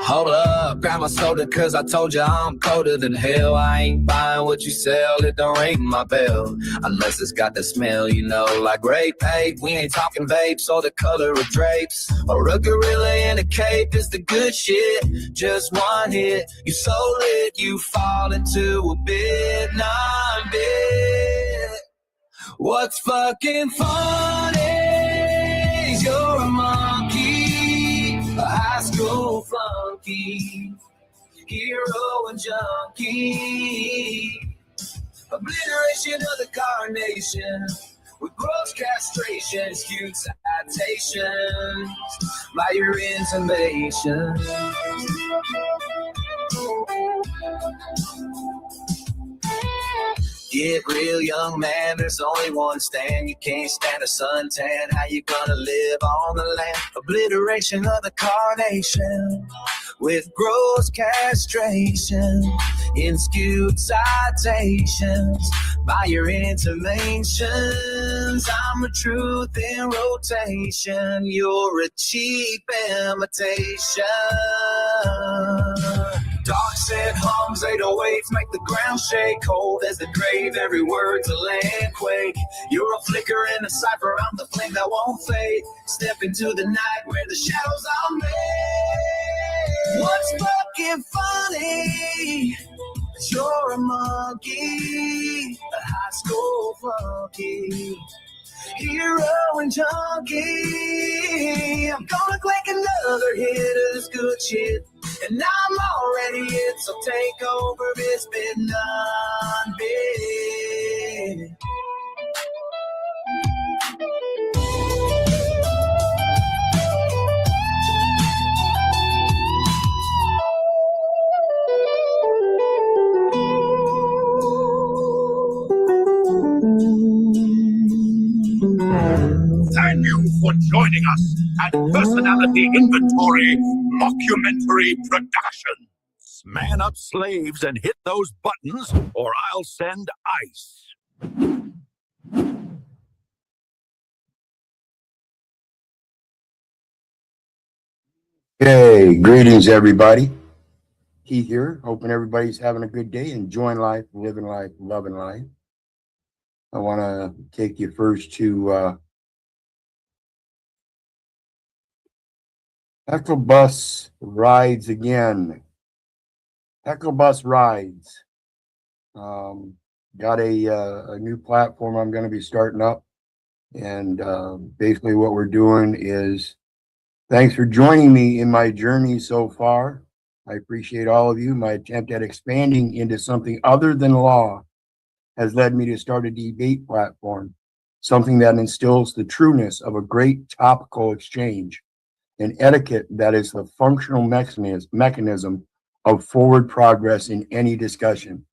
Hold up, grab my soda cause I told you I'm colder than hell. I ain't buying what you sell, it don't ring my bell. Unless it's got the smell, you know, like grape ape. We ain't talking vapes or the color of drapes. Or a gorilla in a cape is the good shit. Just one hit, you so lit, you fall into a bit, non-bit. What's fucking funny is you're a monkey, a high school flunky, hero and junkie, obliteration of the carnation, with gross castrations, cute citations, by your intimation. Get real, young man, there's only one stand. You can't stand a suntan, how you gonna live on the land? Obliteration of the carnation, with gross castration, in skewed citations, by your intimations. I'm a truth in rotation, you're a cheap imitation. Dark said hums, 808s make the ground shake. Cold as the grave, every word's a land quake. You're a flicker in a cipher, I'm the flame that won't fade. Step into the night where the shadows are made. What's fucking funny? You're a monkey, a high school flunky, hero and junkie. I'm gonna click another hit of this good shit, and I'm already it, so take over, it's been non-big. Thank you for joining us at Personality Inventory Mockumentary Productions. Man up, slaves, and hit those buttons, or I'll send ice. Hey, greetings, everybody. Keith here. Hoping everybody's having a good day, enjoying life, living life, loving life. I want to take you first to P.I.G.S.C.U.N.T.S rides again. P.I.G.S.C.U.N.T.S rides. Got a new platform I'm going to be starting up, and basically what we're doing is, thanks for joining me in my journey so far. I appreciate all of you. My attempt at expanding into something other than law has led me to start a debate platform, something that instills the trueness of a great topical exchange, an etiquette that is the functional mechanism of forward progress in any discussion.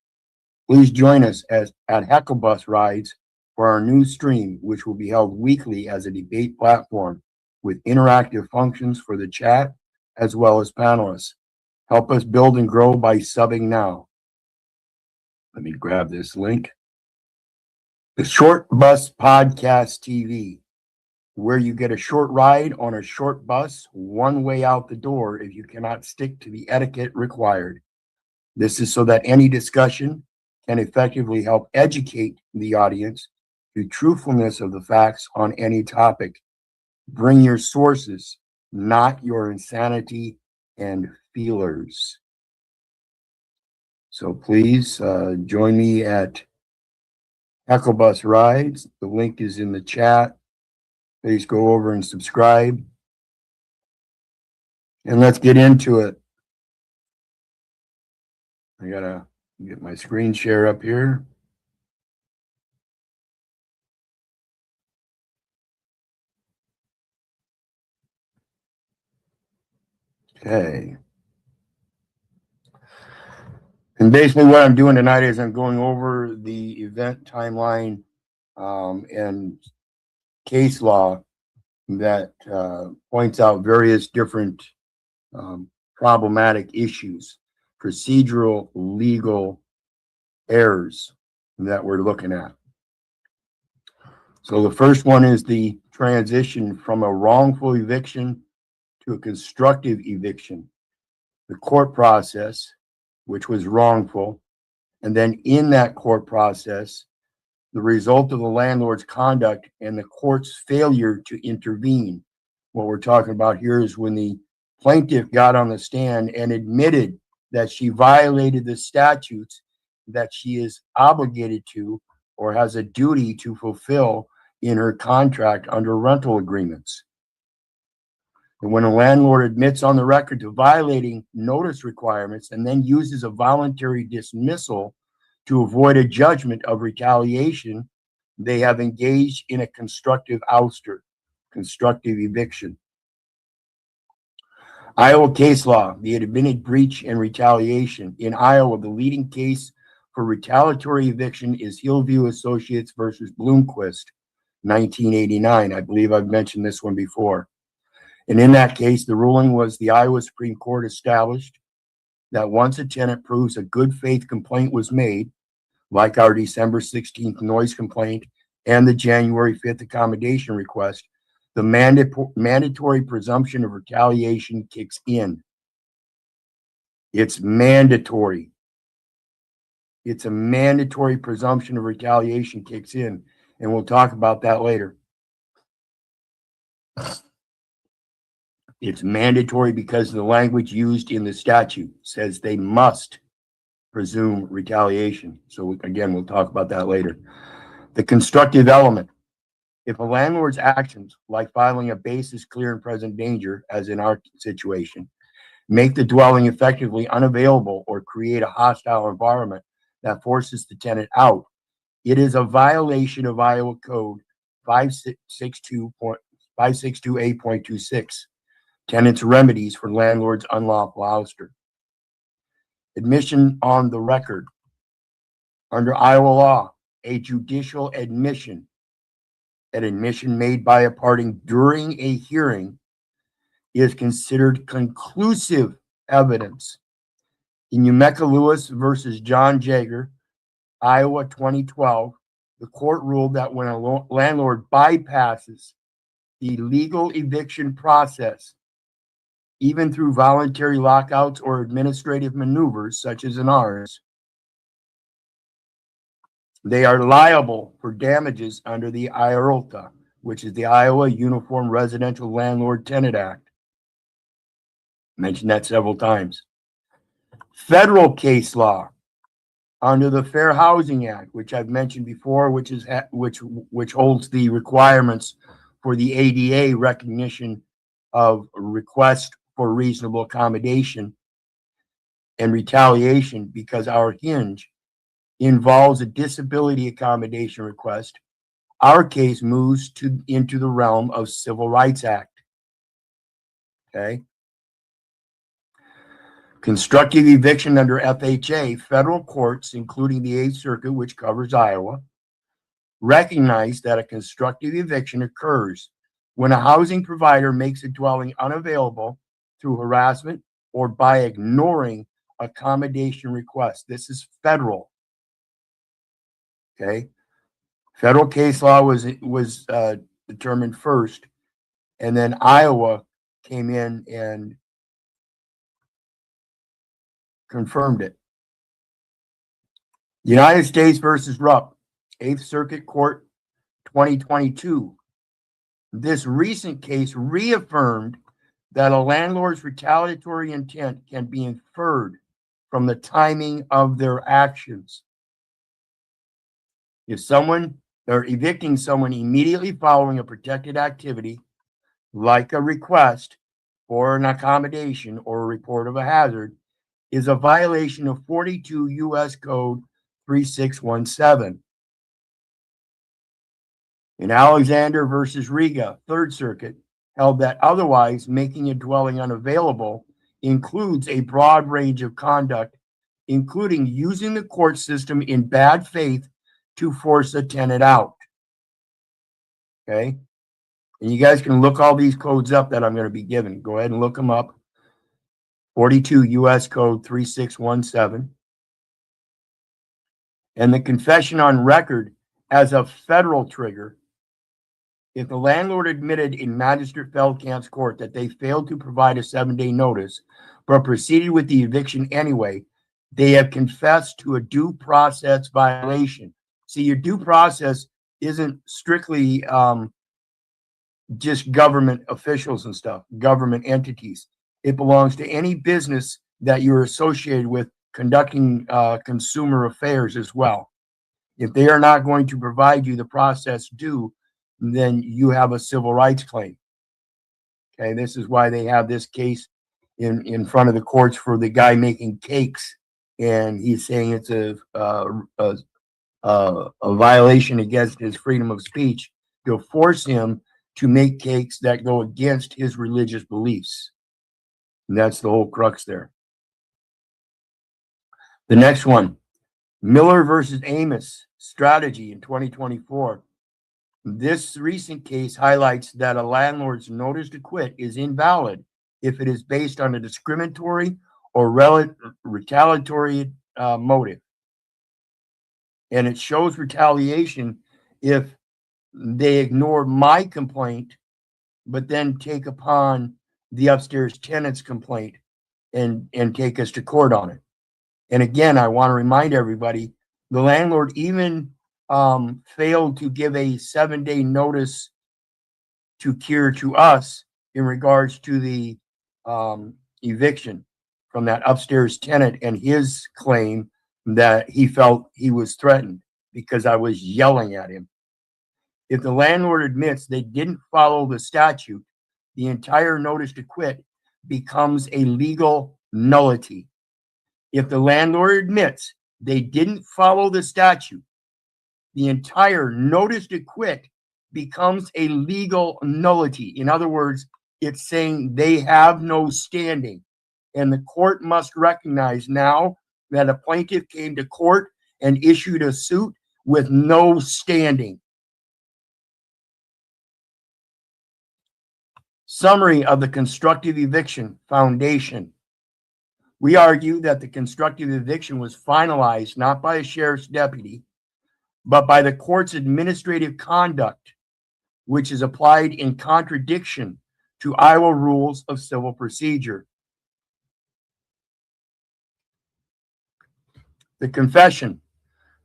Please join us at P.I.G.S.C.U.N.T.S Rides for our new stream, which will be held weekly as a debate platform with interactive functions for the chat as well as panelists. Help us build and grow by subbing now. Let me grab this link. The Short Bus Podcast TV, where you get a short ride on a short bus, one way out the door if you cannot stick to the etiquette required. This is so that any discussion can effectively help educate the audience through truthfulness of the facts on any topic. Bring your sources, not your insanity and feelers. So please join me at P.I.G.S.C.U.N.T.S Rides. The link is in the chat. Please go over and subscribe. And let's get into it. I gotta get my screen share up here. Okay. And basically what I'm doing tonight is I'm going over the event timeline and case law that points out various different problematic issues, procedural legal errors that we're looking at. So the first one is the transition from a wrongful eviction to a constructive eviction. The court process, which was wrongful, and then in that court process, the result of the landlord's conduct and the court's failure to intervene. What we're talking about here is when the plaintiff got on the stand and admitted that she violated the statutes that she is obligated to or has a duty to fulfill in her contract under rental agreements. And when a landlord admits on the record to violating notice requirements and then uses a voluntary dismissal to avoid a judgment of retaliation, they have engaged in a constructive ouster, constructive eviction. Iowa case law, the admitted breach and retaliation. In Iowa, the leading case for retaliatory eviction is Hillview Associates versus Bloomquist, 1989. I believe I've mentioned this one before. And in that case, the ruling was the Iowa Supreme Court established that once a tenant proves a good faith complaint was made, like our December 16th noise complaint and the January 5th accommodation request, the mandatory presumption of retaliation kicks in. It's mandatory. It's a mandatory presumption of retaliation kicks in, and we'll talk about that later. It's mandatory because the language used in the statute says they must presume retaliation. So again, we'll talk about that later. The constructive element. If a landlord's actions, like filing a basis clear and present danger, as in our situation, make the dwelling effectively unavailable or create a hostile environment that forces the tenant out, it is a violation of Iowa Code 562.8.26, tenants' remedies for landlord's unlawful ouster. Admission on the record. Under Iowa law, a judicial admission, an admission made by a party during a hearing, is considered conclusive evidence. In Umeka Lewis versus John Jager, Iowa 2012, the court ruled that when a landlord bypasses the legal eviction process, even through voluntary lockouts or administrative maneuvers, such as in ours, they are liable for damages under the IRLTA, which is the Iowa Uniform Residential Landlord Tenant Act. Mentioned that several times. Federal case law under the Fair Housing Act, which I've mentioned before, which holds the requirements for the ADA recognition of request for reasonable accommodation and retaliation, because our hinge involves a disability accommodation request. Our case moves into the realm of Civil Rights Act. Okay. Constructive eviction under FHA, federal courts, including the 8th Circuit, which covers Iowa, recognize that a constructive eviction occurs when a housing provider makes a dwelling unavailable through harassment or by ignoring accommodation requests. This is federal. Okay. Federal case law was determined first, and then Iowa came in and confirmed it. United States versus Rupp, 8th Circuit Court, 2022. This recent case reaffirmed that a landlord's retaliatory intent can be inferred from the timing of their actions. If someone or evicting someone immediately following a protected activity, like a request for an accommodation or a report of a hazard, is a violation of 42 U.S. Code 3617. In Alexander versus Riga, 3rd Circuit held that otherwise making a dwelling unavailable includes a broad range of conduct, including using the court system in bad faith to force a tenant out. Okay. And you guys can look all these codes up that I'm going to be giving. Go ahead and look them up. 42 U.S. Code 3617. And the confession on record as a federal trigger If the landlord admitted in Magistrate Feldkamp's court that they failed to provide a 7-day notice, but proceeded with the eviction anyway, they have confessed to a due process violation. See, your due process isn't strictly just government officials and stuff, government entities. It belongs to any business that you're associated with conducting consumer affairs as well. If they are not going to provide you the process due, then you have a civil rights claim. Okay, this is why they have this case in front of the courts for the guy making cakes, and he's saying it's a violation against his freedom of speech to force him to make cakes that go against his religious beliefs. And that's the whole crux there. The next one, Miller versus Amos strategy in 2024. This recent case highlights that a landlord's notice to quit is invalid if it is based on a discriminatory or retaliatory motive. And it shows retaliation if they ignore my complaint, but then take upon the upstairs tenant's complaint and take us to court on it. And again, I want to remind everybody, the landlord even failed to give a 7-day notice to cure to us in regards to the eviction from that upstairs tenant and his claim that he felt he was threatened because I was yelling at him. If the landlord admits they didn't follow the statute, the entire notice to quit becomes a legal nullity. If the landlord admits they didn't follow the statute, the entire notice to quit becomes a legal nullity. In other words, it's saying they have no standing. And the court must recognize now that a plaintiff came to court and issued a suit with no standing. Summary of the constructive eviction foundation. We argue that the constructive eviction was finalized not by a sheriff's deputy, but by the court's administrative conduct, which is applied in contradiction to Iowa rules of civil procedure. The confession.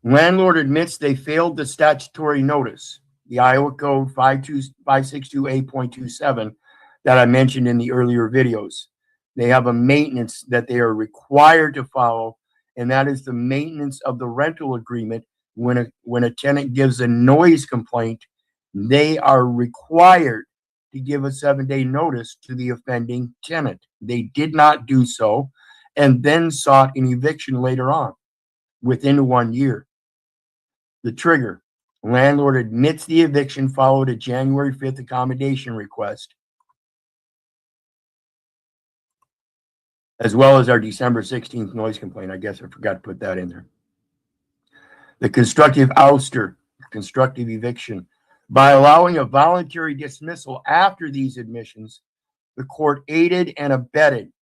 Landlord admits they failed the statutory notice, the Iowa Code 562A.27 that I mentioned in the earlier videos. They have a maintenance that they are required to follow, and that is the maintenance of the rental agreement. When a tenant gives a noise complaint, they are required to give a 7-day notice to the offending tenant. They did not do so, and then sought an eviction later on, within 1 year. The trigger. Landlord admits the eviction followed a January 5th accommodation request, as well as our December 16th noise complaint. I guess I forgot to put that in there. The constructive ouster, constructive eviction. By allowing a voluntary dismissal after these admissions, the court aided and abetted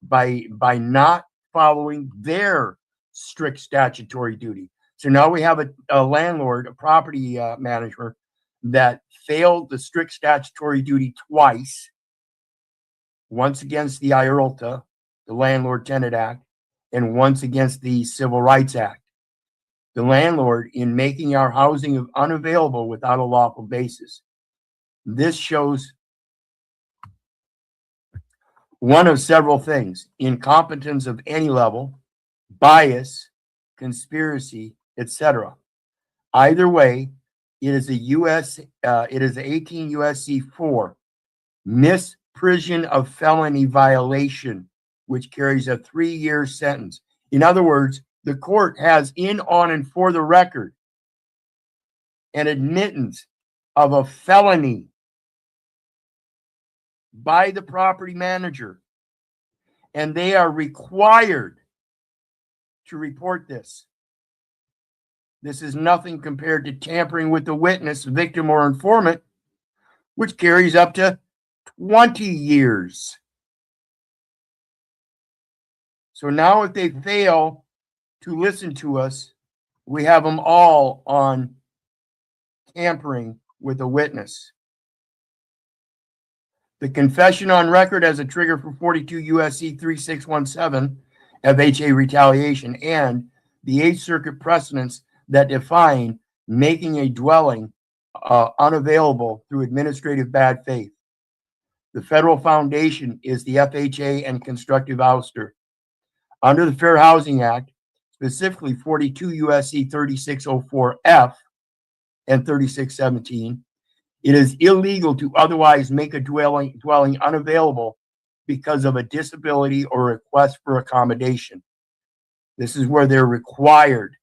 by not following their strict statutory duty. So now we have a landlord, a property manager that failed the strict statutory duty twice, once against the IRLTA, the Landlord Tenant Act, and once against the Civil Rights Act. The landlord in making our housing unavailable without a lawful basis. This shows one of several things: incompetence of any level, bias, conspiracy, etc. Either way, it is it is 18 U.S.C. 4, misprision of felony violation, which carries a 3-year sentence. In other words, the court has in, on, and for the record an admittance of a felony by the property manager, and they are required to report this. This is nothing compared to tampering with the witness, victim, or informant, which carries up to 20 years. So now if they fail to listen to us, we have them all on tampering with a witness. The confession on record as a trigger for 42 U.S.C. 3617 FHA retaliation, and the Eighth Circuit precedents that define making a dwelling unavailable through administrative bad faith. The federal foundation is the FHA and constructive ouster. Under the Fair Housing Act, specifically 42 U.S.C. 3604F and 3617, it is illegal to otherwise make a dwelling unavailable because of a disability or request for accommodation. This is where they're required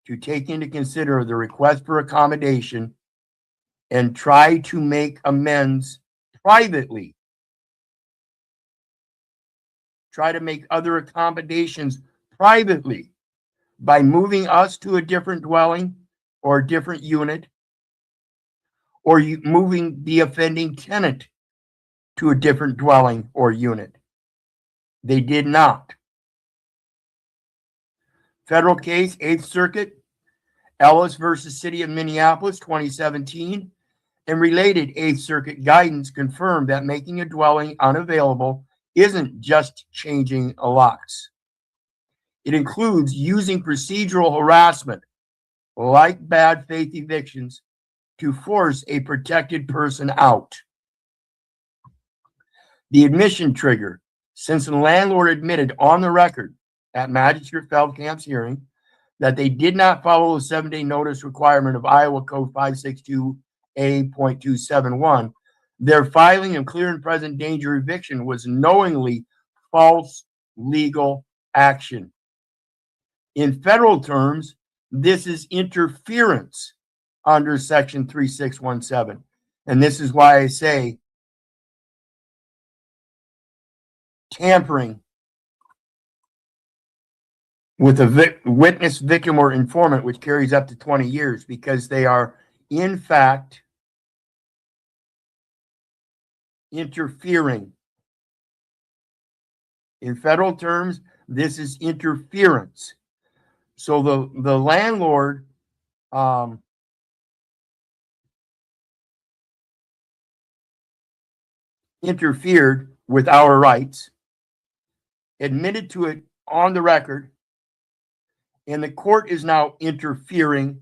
to take into consider the request for accommodation and try to make amends privately. Try to make other accommodations privately by moving us to a different dwelling or a different unit, or moving the offending tenant to a different dwelling or unit. They did not. Federal case, Eighth Circuit, Ellis versus City of Minneapolis, 2017, and related Eighth Circuit guidance confirmed that making a dwelling unavailable isn't just changing locks. It includes using procedural harassment, like bad faith evictions, to force a protected person out. The admission trigger, since the landlord admitted on the record at Magistrate Feldkamp's hearing that they did not follow the 7-day notice requirement of Iowa Code 562A.271, their filing of clear and present danger eviction was knowingly false legal action. In federal terms, this is interference under Section 3617. And this is why I say tampering with a witness, victim, or informant, which carries up to 20 years, because they are, in fact, interfering. In federal terms, this is interference. So the landlord interfered with our rights, admitted to it on the record, and the court is now interfering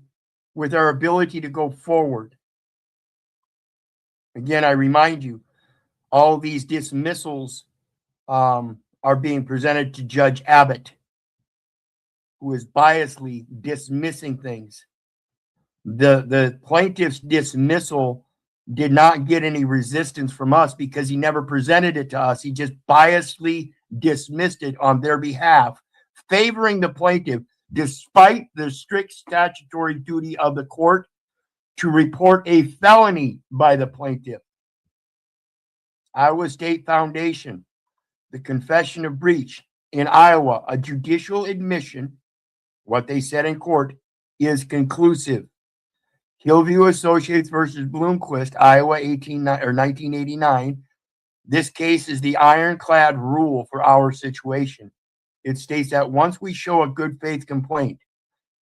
with our ability to go forward. Again, I remind you, all these dismissals are being presented to Judge Abbott, who is biasly dismissing things. The plaintiff's dismissal did not get any resistance from us because he never presented it to us. He just biasly dismissed it on their behalf, favoring the plaintiff, despite the strict statutory duty of the court to report a felony by the plaintiff. Iowa State Foundation, the confession of breach in Iowa, a judicial admission, what they said in court, is conclusive. Hillview Associates versus Bloomquist, Iowa, 1989. This case is the ironclad rule for our situation. It states that once we show a good faith complaint,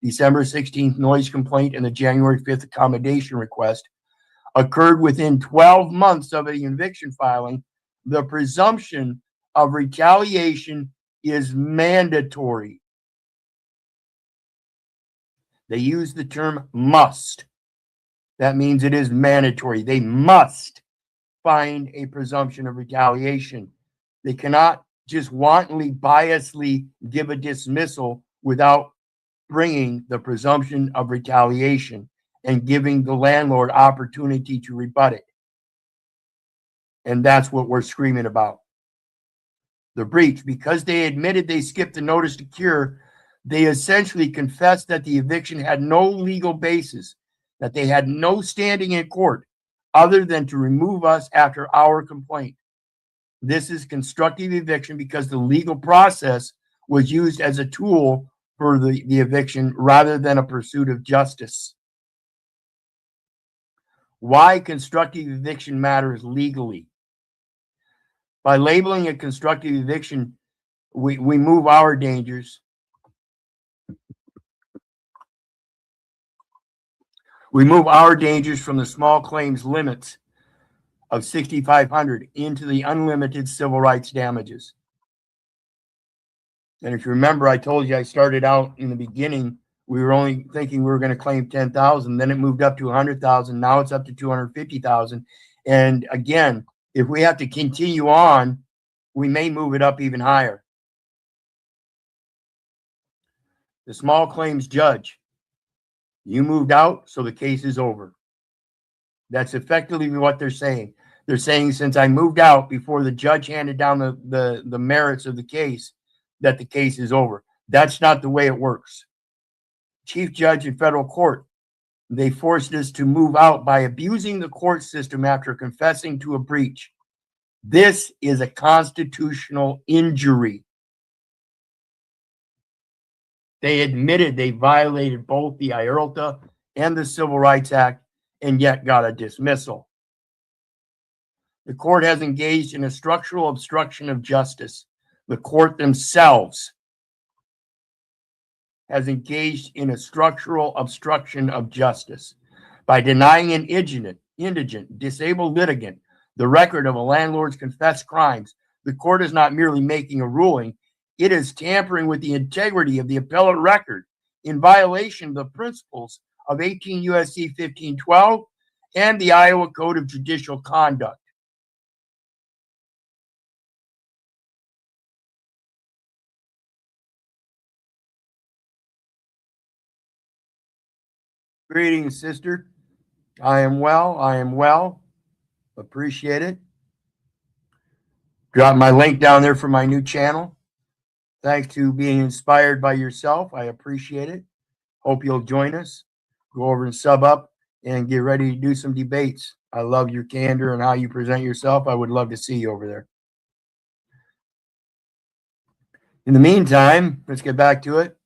December 16th noise complaint and the January 5th accommodation request occurred within 12 months of the eviction filing, the presumption of retaliation is mandatory. They use the term must. That means it is mandatory. They must find a presumption of retaliation. They cannot just wantonly, biasly give a dismissal without bringing the presumption of retaliation and giving the landlord opportunity to rebut it. And that's what we're screaming about. The breach, because they admitted they skipped the notice to cure, they essentially confessed that the eviction had no legal basis, that they had no standing in court other than to remove us after our complaint. This is constructive eviction because the legal process was used as a tool for the eviction rather than a pursuit of justice. Why constructive eviction matters legally. By labeling a constructive eviction, we move our dangers. We move our dangers from the small claims limits of $6,500 into the unlimited civil rights damages. And if you remember, I told you I started out in the beginning, we were only thinking we were going to claim 10,000. Then it moved up to 100,000. Now it's up to 250,000. And again, if we have to continue on, we may move it up even higher. The small claims judge, you moved out, so the case is over. That's effectively what they're saying. They're saying, since I moved out before the judge handed down the merits of the case, that the case is over. That's not the way it works. Chief judge in federal court, they forced us to move out by abusing the court system after confessing to a breach. This is a constitutional injury. They admitted they violated both the IRLTA and the Civil Rights Act and yet got a dismissal. The court has engaged in a structural obstruction of justice. The court themselves has engaged in a structural obstruction of justice by denying an indigent, disabled litigant the record of a landlord's confessed crimes. The court is not merely making a ruling, it is tampering with the integrity of the appellate record in violation of the principles of 18 U.S.C. 1512 and the Iowa Code of Judicial Conduct. Greetings, sister. I am well. I am well. Appreciate it. Drop my link down there for my new channel. Thanks to being inspired by yourself. I appreciate it. Hope you'll join us. Go over and sub up and get ready to do some debates. I love your candor and how you present yourself. I would love to see you over there. In the meantime, let's get back to it.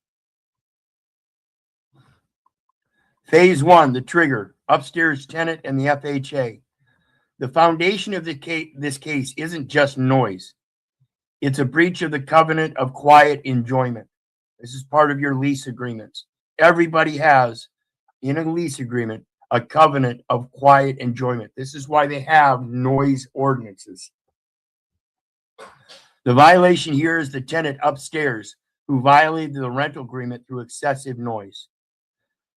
Phase 1, the trigger, upstairs tenant and the FHA. The foundation of this case isn't just noise. It's a breach of the covenant of quiet enjoyment. This is part of your lease agreements. Everybody has, in a lease agreement, a covenant of quiet enjoyment. This is why they have noise ordinances. The violation here is the tenant upstairs who violated the rental agreement through excessive noise.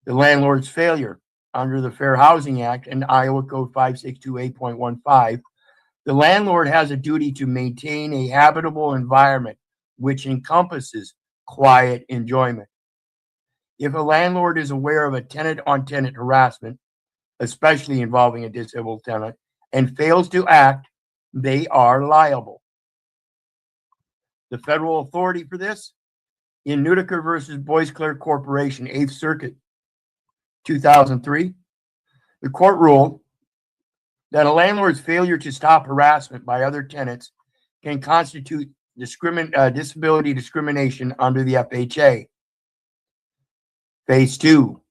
The landlord's failure under the Fair Housing Act and Iowa Code 5628.15, the landlord has a duty to maintain a habitable environment which encompasses quiet enjoyment. If a landlord is aware of a tenant-on-tenant harassment, especially involving a disabled tenant, and fails to act, they are liable. The federal authority for this, in Nutica versus Bois Clare Corporation, 8th Circuit, 2003, the court ruled that a landlord's failure to stop harassment by other tenants can constitute disability discrimination under the FHA. Phase 2,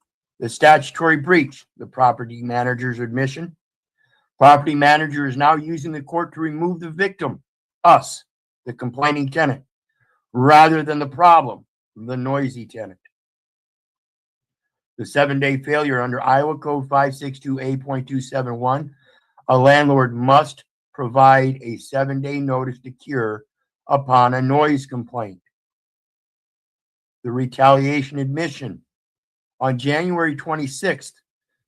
the statutory breach, the property manager's admission. Property manager is now using the court to remove the victim, us, the complaining tenant, rather than the problem, the noisy tenant. The 7-day failure under Iowa Code 562A.271, a landlord must provide a 7-day notice to cure upon a noise complaint. The retaliation admission. On January 26th,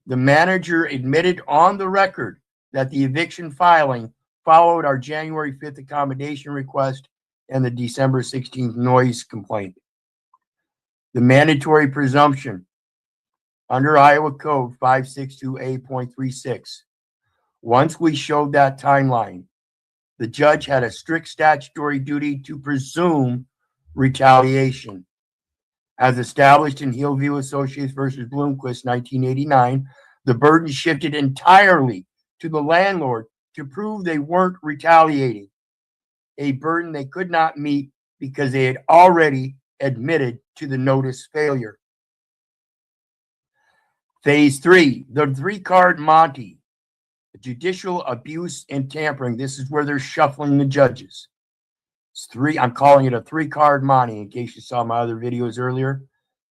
the manager admitted on the record that the eviction filing followed our January 5th accommodation request and the December 16th noise complaint. The mandatory presumption under Iowa Code 562A.36. Once we showed that timeline, the judge had a strict statutory duty to presume retaliation. As established in Hillview Associates versus Bloomquist, 1989, the burden shifted entirely to the landlord to prove they weren't retaliating, a burden they could not meet because they had already admitted to the notice failure. Phase 3, the 3-card Monty, judicial abuse and tampering. This is where they're shuffling the judges. It's 3, I'm calling it a 3-card Monty in case you saw my other videos earlier.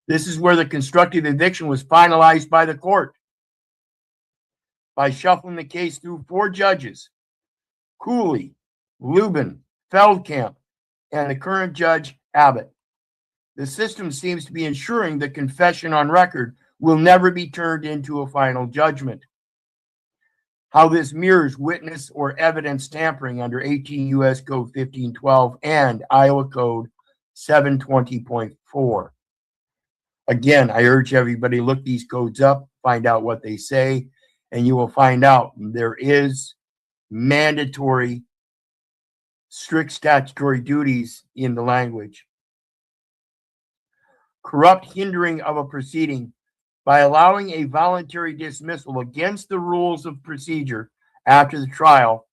This is where the constructive eviction was finalized by the court. by shuffling the case through 4 judges, Cooley, Lubin, Feldkamp, and the current judge, Abbott. The system seems to be ensuring the confession on record will never be turned into a final judgment. How this mirrors witness or evidence tampering under 18 U.S. Code 1512 and Iowa Code 720.4. Again, I urge everybody look these codes up, find out what they say, and you will find out there is mandatory, strict statutory duties in the language. Corrupt hindering of a proceeding by allowing a voluntary dismissal against the rules of procedure after the trial,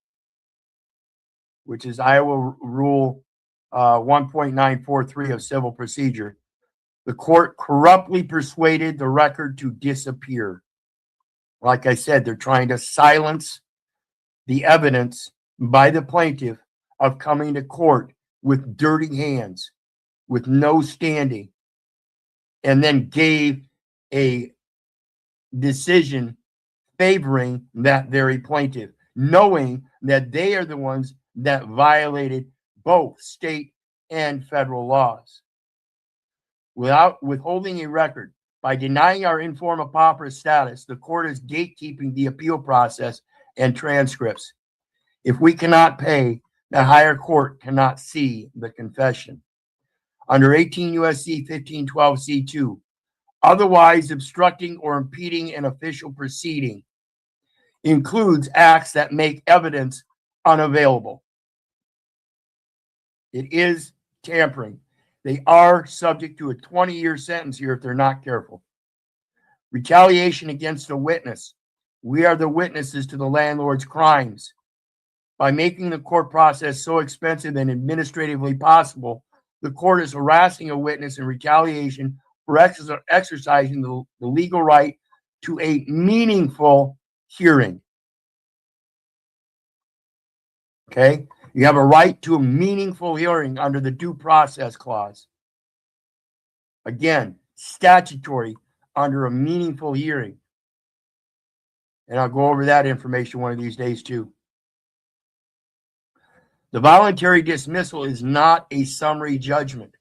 which is Iowa Rule 1.943 of civil procedure. The court corruptly persuaded the record to disappear. Like I said, they're trying to silence the evidence by the plaintiff of coming to court with dirty hands, with no standing, and then gave a decision favoring that very plaintiff, knowing that they are the ones that violated both state and federal laws. Without withholding a record, by denying our informa pauperis status, the court is gatekeeping the appeal process and transcripts. If we cannot pay, the higher court cannot see the confession. Under 18 U.S.C. 1512 C.2, otherwise obstructing or impeding an official proceeding includes acts that make evidence unavailable. It is tampering. They are subject to a 20-year sentence here if they're not careful. Retaliation against a witness. We are the witnesses to the landlord's crimes. By making the court process so expensive and administratively possible, the court is harassing a witness in retaliation for exercising the legal right to a meaningful hearing. Okay? You have a right to a meaningful hearing under the Due Process Clause. Again, statutory under a meaningful hearing. And I'll go over that information one of these days too. The voluntary dismissal is not a summary judgment.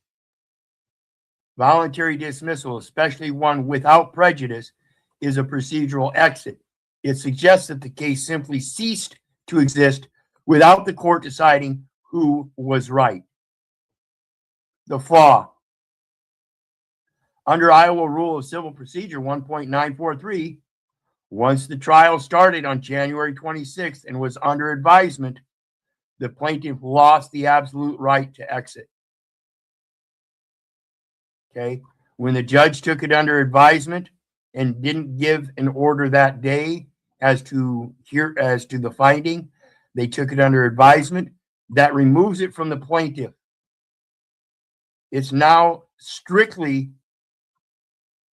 Voluntary dismissal, especially one without prejudice, is a procedural exit. It suggests that the case simply ceased to exist without the court deciding who was right. The flaw. Under Iowa Rule of Civil Procedure 1.943, once the trial started on January 26th and was under advisement, the plaintiff lost the absolute right to exit. Okay? When the judge took it under advisement and didn't give an order that day as to the finding, they took it under advisement. That removes it from the plaintiff. It's now strictly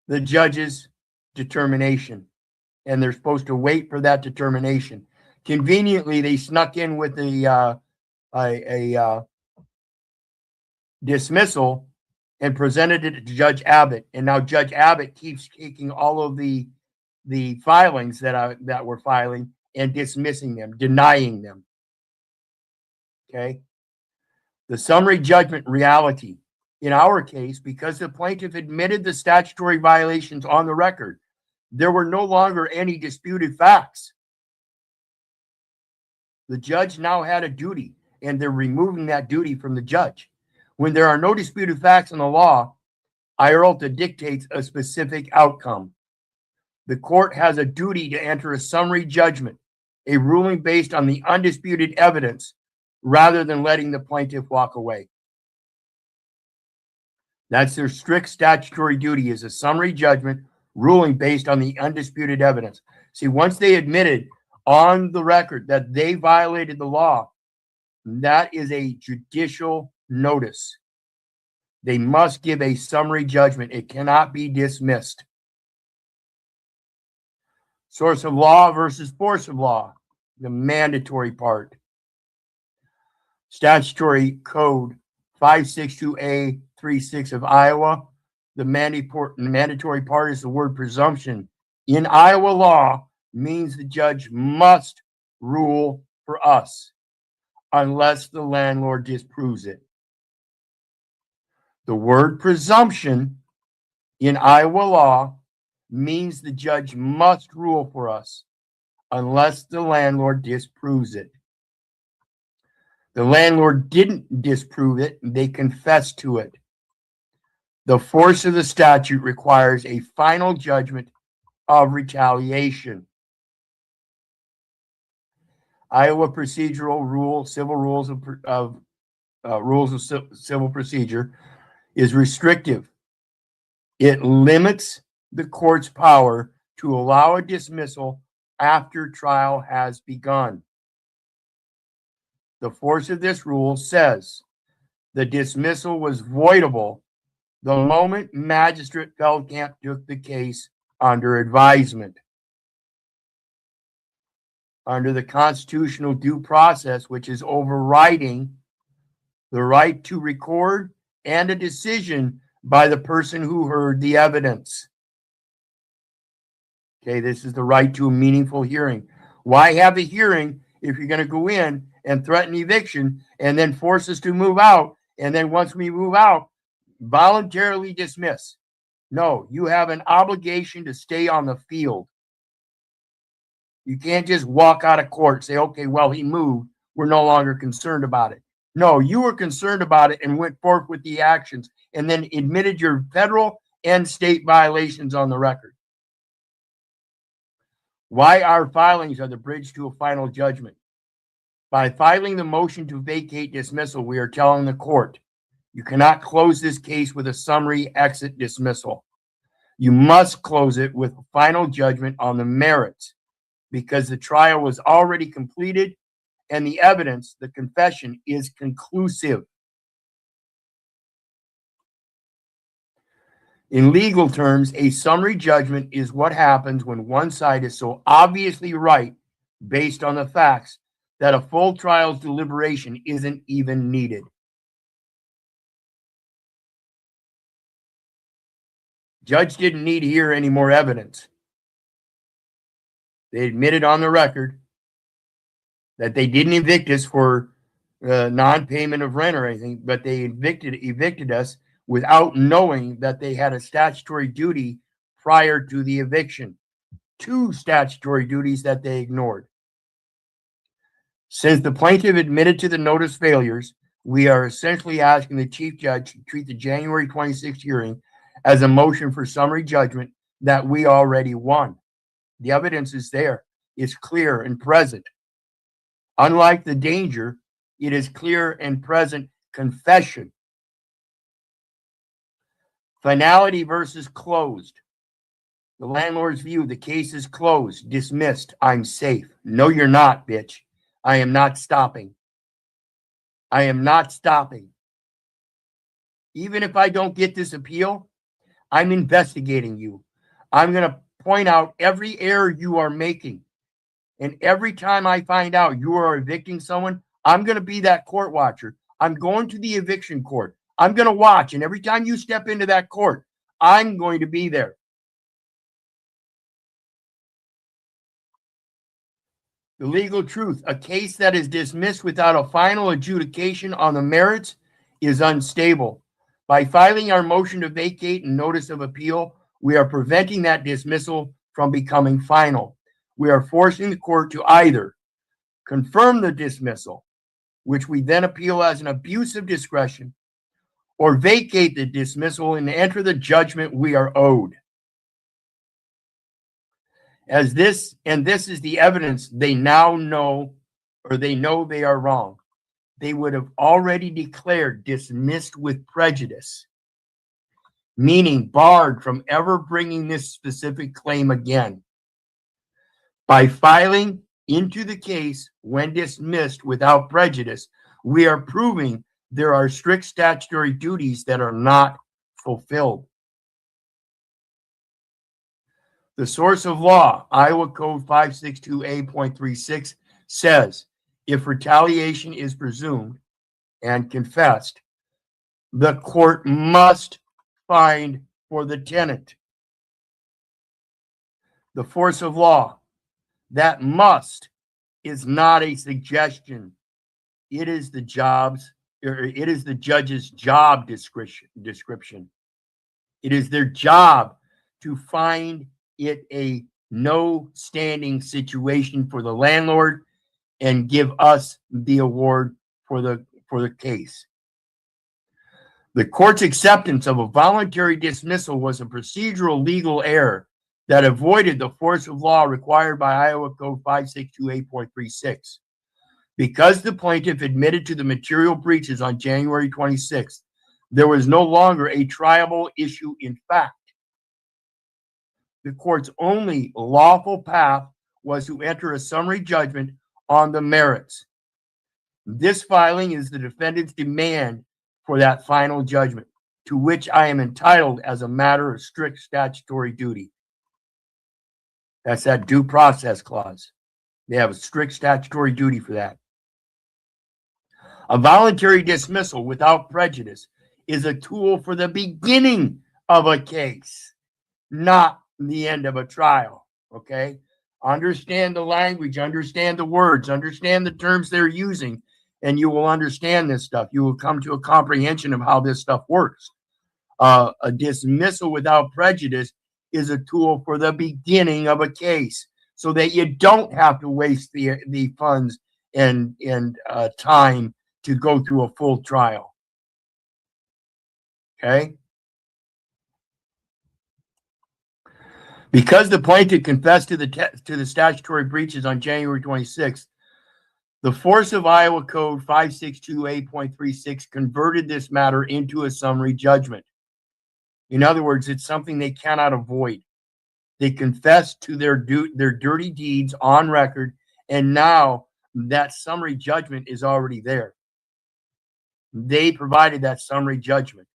the judge's determination, and they're supposed to wait for that determination. Conveniently, they snuck in with a dismissal and presented it to Judge Abbott, and now Judge Abbott keeps taking all of the filings that were filing and dismissing them, denying them. Okay? The summary judgment reality. In our case, because the plaintiff admitted the statutory violations on the record, there were no longer any disputed facts. The judge now had a duty, and they're removing that duty from the judge. When there are no disputed facts in the law, IRLTA dictates a specific outcome. The court has a duty to enter a summary judgment, a ruling based on the undisputed evidence, rather than letting the plaintiff walk away. That's their strict statutory duty, is a summary judgment ruling based on the undisputed evidence. See, once they admitted on the record that they violated the law, that is a judicial notice. They must give a summary judgment. It cannot be dismissed. Source of law versus force of law, the mandatory part. Statutory Code 562A36 of Iowa. The mandatory part is the word presumption. In Iowa law, means the judge must rule for us unless the landlord disproves it. The word presumption in Iowa law means the judge must rule for us unless the landlord disproves it. The landlord didn't disprove it, they confessed to it. The force of the statute requires a final judgment of retaliation. Iowa procedural rule, civil rules of civil procedure is restrictive. It limits the court's power to allow a dismissal after trial has begun. The force of this rule says the dismissal was voidable the moment Magistrate Feldkamp took the case under advisement. Under the constitutional due process, which is overriding the right to record and a decision by the person who heard the evidence. Okay, this is the right to a meaningful hearing. Why have a hearing if you're going to go in and threaten eviction and then force us to move out, and then once we move out, voluntarily dismiss? No, you have an obligation to stay on the field. You can't just walk out of court and say, okay, well, he moved, we're no longer concerned about it. No, you were concerned about it and went forth with the actions and then admitted your federal and state violations on the record. Why our filings are the bridge to a final judgment. By filing the motion to vacate dismissal, we are telling the court, you cannot close this case with a summary exit dismissal. You must close it with a final judgment on the merits, because the trial was already completed and the evidence, the confession, is conclusive. In legal terms, a summary judgment is what happens when one side is so obviously right based on the facts that a full trial's deliberation isn't even needed. Judge didn't need to hear any more evidence. They admitted on the record that they didn't evict us for non-payment of rent or anything, but they evicted us without knowing that they had a statutory duty prior to the eviction. 2 statutory duties that they ignored. Since the plaintiff admitted to the notice failures, we are essentially asking the Chief Judge to treat the January 26th hearing as a motion for summary judgment that we already won. The evidence is there. It's clear and present. Unlike the danger, it is clear and present confession. Finality versus closed. The landlord's view, the case is closed, dismissed, I'm safe. No, you're not, bitch. I am not stopping. I am not stopping. Even if I don't get this appeal, I'm investigating you. I'm going to point out every error you are making. And every time I find out you are evicting someone, I'm going to be that court watcher. I'm going to the eviction court. I'm going to watch. And every time you step into that court, I'm going to be there. The legal truth, a case that is dismissed without a final adjudication on the merits is unstable. By filing our motion to vacate and notice of appeal, we are preventing that dismissal from becoming final. We are forcing the court to either confirm the dismissal, which we then appeal as an abuse of discretion, or vacate the dismissal and enter the judgment we are owed. This is the evidence they now know, or they know they are wrong. They would have already declared dismissed with prejudice, meaning barred from ever bringing this specific claim again. By filing into the case when dismissed without prejudice, we are proving there are strict statutory duties that are not fulfilled. The source of law, Iowa Code 562A.36, says if retaliation is presumed and confessed, the court must find for the tenant. The force of law, That must is not a suggestion. It is the judge's job description. It is their job to find it a no standing situation for the landlord and give us the award for the case. The court's acceptance of a voluntary dismissal was a procedural legal error that avoided the force of law required by Iowa Code 5628.36. Because the plaintiff admitted to the material breaches on January 26th, there was no longer a triable issue in fact. The court's only lawful path was to enter a summary judgment on the merits. This filing is the defendant's demand for that final judgment, to which I am entitled as a matter of strict statutory duty. That's that due process clause. They have a strict statutory duty for that. A voluntary dismissal without prejudice is a tool for the beginning of a case, not the end of a trial. Okay? Understand the language, understand the words, understand the terms they're using, and you will understand this stuff. You will come to a comprehension of how this stuff works. A dismissal without prejudice is a tool for the beginning of a case so that you don't have to waste the funds and time to go through a full trial. Okay? Because the plaintiff confessed to the statutory breaches on January 26th, the force of Iowa Code 5628.36 converted this matter into a summary judgment. In other words, it's something they cannot avoid. They confessed to their dirty deeds on record, and now that summary judgment is already there. They provided that summary judgment.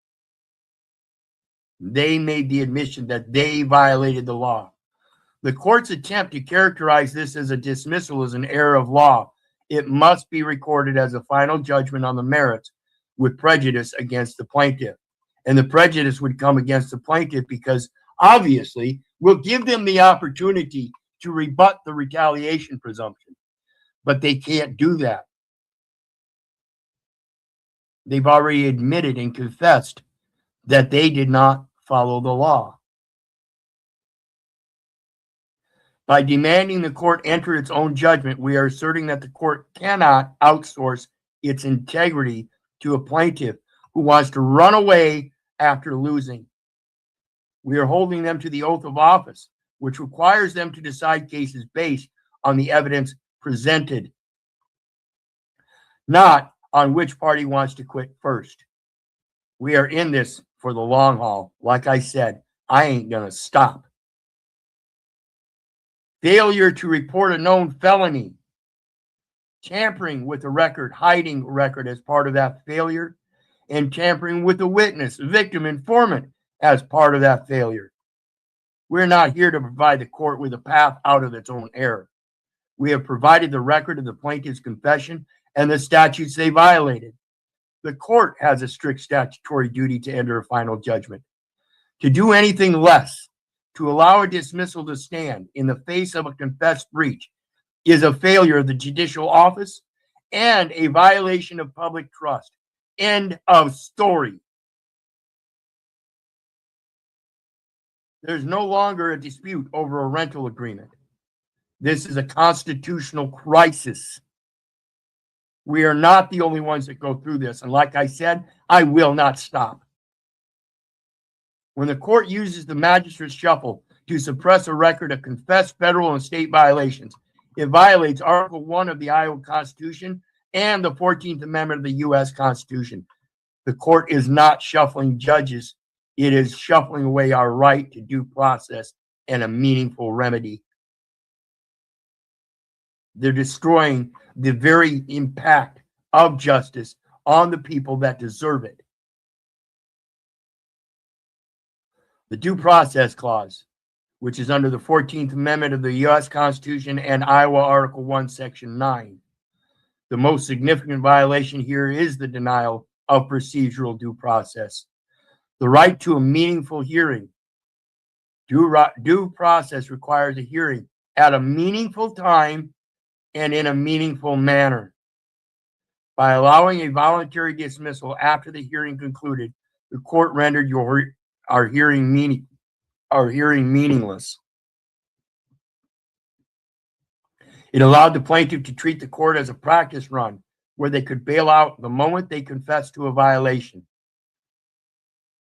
They made the admission that they violated the law. The court's attempt to characterize this as a dismissal is an error of law. It must be recorded as a final judgment on the merits with prejudice against the plaintiff. And the prejudice would come against the plaintiff because obviously we'll give them the opportunity to rebut the retaliation presumption, but they can't do that. They've already admitted and confessed that they did not follow the law. By demanding the court enter its own judgment, we are asserting that the court cannot outsource its integrity to a plaintiff who wants to run away after losing. We are holding them to the oath of office, which requires them to decide cases based on the evidence presented, not on which party wants to quit first. We are in this for the long haul. Like I said, I ain't going to stop. Failure to report a known felony, tampering with a record, hiding a record as part of that failure, and tampering with a witness, victim, informant as part of that failure. We're not here to provide the court with a path out of its own error. We have provided the record of the plaintiff's confession and the statutes they violated. The court has a strict statutory duty to enter a final judgment. To do anything less, to allow a dismissal to stand in the face of a confessed breach, is a failure of the judicial office and a violation of public trust. End of story. There's no longer a dispute over a rental agreement. This is a constitutional crisis. We are not the only ones that go through this. And like I said, I will not stop. When the court uses the magistrate's shuffle to suppress a record of confessed federal and state violations, it violates Article 1 of the Iowa Constitution and the 14th Amendment of the U.S. Constitution. The court is not shuffling judges. It is shuffling away our right to due process and a meaningful remedy. They're destroying the very impact of justice on the people that deserve it. The Due Process Clause, which is under the 14th Amendment of the U.S. Constitution and Iowa Article 1, Section 9. The most significant violation here is the denial of procedural due process. The right to a meaningful hearing. Due process requires a hearing at a meaningful time and in a meaningful manner. By allowing a voluntary dismissal after the hearing concluded, the court rendered our hearing meaningless. It allowed the plaintiff to treat the court as a practice run where they could bail out the moment they confessed to a violation.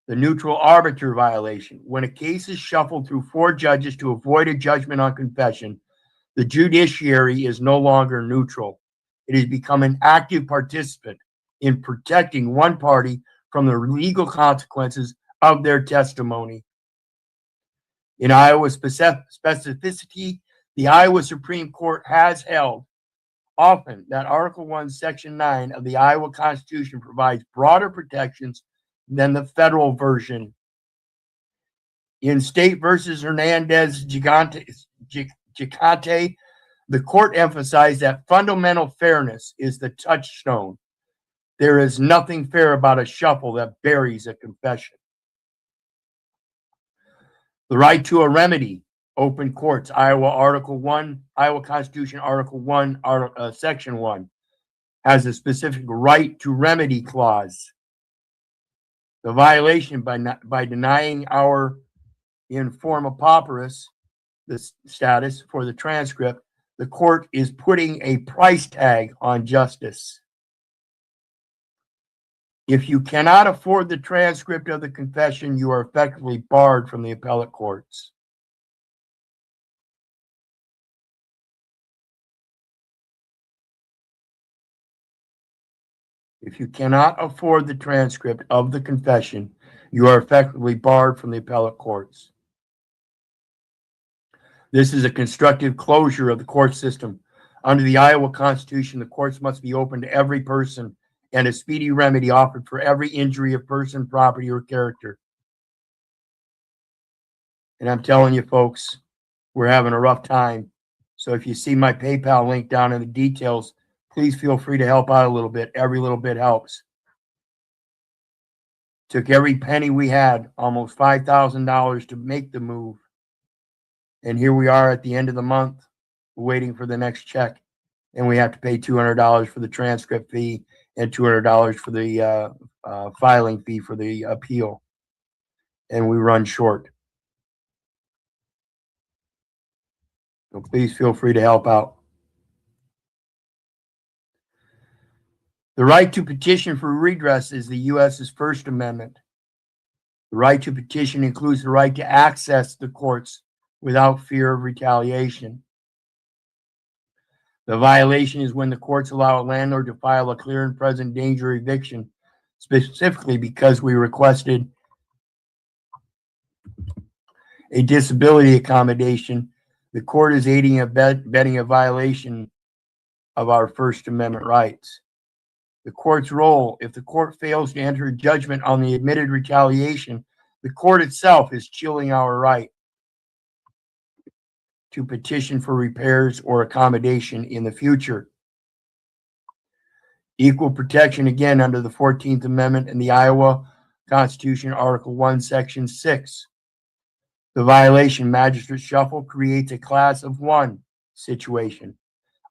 The neutral arbiter violation. When a case is shuffled through 4 judges to avoid a judgment on confession, the judiciary is no longer neutral. It has become an active participant in protecting one party from the legal consequences of their testimony. In Iowa specificity, the Iowa Supreme Court has held often that Article 1, Section 9 of the Iowa Constitution provides broader protections than the federal version. In State versus Hernandez-Gigante, the court emphasized that fundamental fairness is the touchstone. There is nothing fair about a shuffle that buries a confession. The right to a remedy. Open courts. Iowa Article 1, Iowa Constitution Article 1, Section 1 has a specific right to remedy clause. The violation by denying our informa pauperis, the status for the transcript, the court is putting a price tag on justice. If you cannot afford the transcript of the confession, you are effectively barred from the appellate courts. If you cannot afford the transcript of the confession, you are effectively barred from the appellate courts. This is a constructive closure of the court system. Under the Iowa Constitution, the courts must be open to every person and a speedy remedy offered for every injury of person, property, or character. And I'm telling you, folks, we're having a rough time. So if you see my PayPal link down in the details, please feel free to help out a little bit. Every little bit helps. Took every penny we had, almost $5,000 to make the move. And here we are at the end of the month, waiting for the next check. And we have to pay $200 for the transcript fee and $200 for the filing fee for the appeal. And we run short. So please feel free to help out. The right to petition for redress is the U.S.'s First Amendment. The right to petition includes the right to access the courts without fear of retaliation. The violation is when the courts allow a landlord to file a clear and present danger eviction, specifically because we requested a disability accommodation. The court is aiding and abetting a violation of our First Amendment rights. The court's role: if the court fails to enter a judgment on the admitted retaliation, the court itself is chilling our right to petition for repairs or accommodation in the future. Equal protection, again, under the 14th Amendment and the Iowa Constitution, Article 1, Section 6. The violation, magistrate shuffle, creates a class of one situation.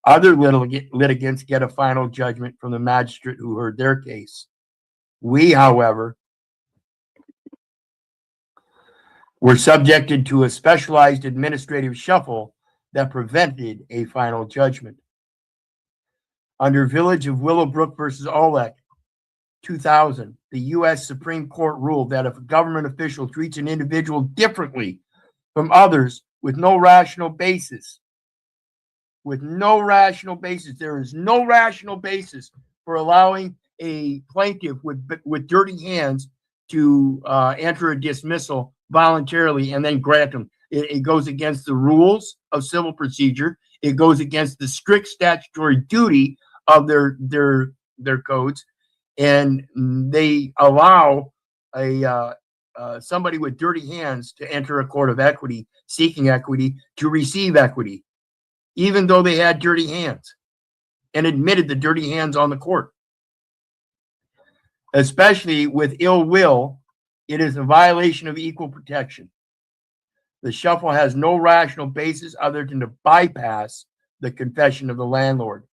Other litigants get a final judgment from the magistrate who heard their case. We, however, were subjected to a specialized administrative shuffle that prevented a final judgment. Under Village of Willowbrook versus Olek, 2000, the U.S. Supreme Court ruled that if a government official treats an individual differently from others with no rational basis, there is no rational basis for allowing a plaintiff with dirty hands to enter a dismissal voluntarily and then grant them. It goes against the rules of civil procedure. It goes against the strict statutory duty of their codes, and they allow somebody with dirty hands to enter a court of equity, seeking equity, to receive equity, even though they had dirty hands, and admitted the dirty hands on the court. Especially with ill will, it is a violation of equal protection. The shuffle has no rational basis other than to bypass the confession of the landlord.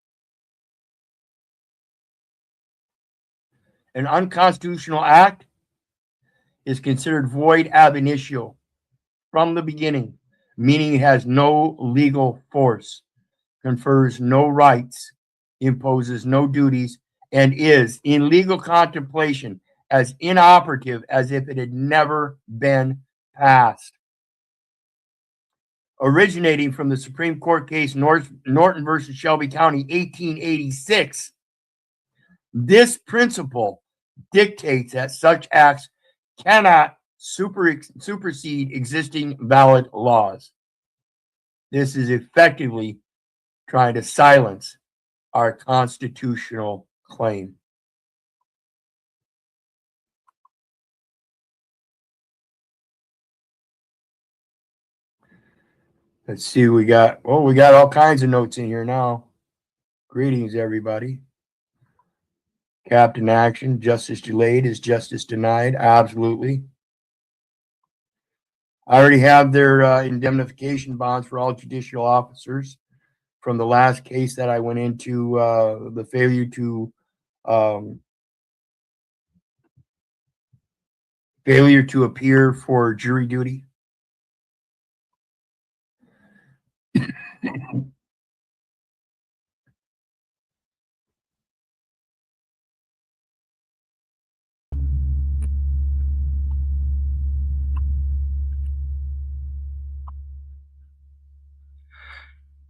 An unconstitutional act is considered void ab initio from the beginning, meaning it has no legal force, confers no rights, imposes no duties, and is in legal contemplation as inoperative as if it had never been passed. Originating from the Supreme Court case Norton versus Shelby County, 1886, this principle dictates that such acts cannot supersede existing valid laws. This is effectively trying to silence our constitutional claim. Let's see, we got all kinds of notes in here now. Greetings, everybody. Captain action, justice delayed is justice denied. Absolutely. I already have their indemnification bonds for all judicial officers from the last case that I went into, the failure to appear for jury duty.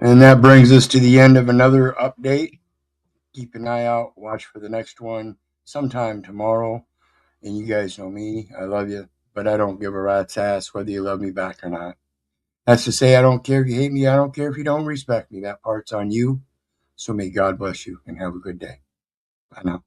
And that brings us to the end of another update. Keep an eye out. Watch for the next one sometime tomorrow. And you guys know me. I love you, but I don't give a rat's ass whether you love me back or not. That's to say, I don't care if you hate me. I don't care if you don't respect me. That part's on you. So may God bless you and have a good day. Bye now.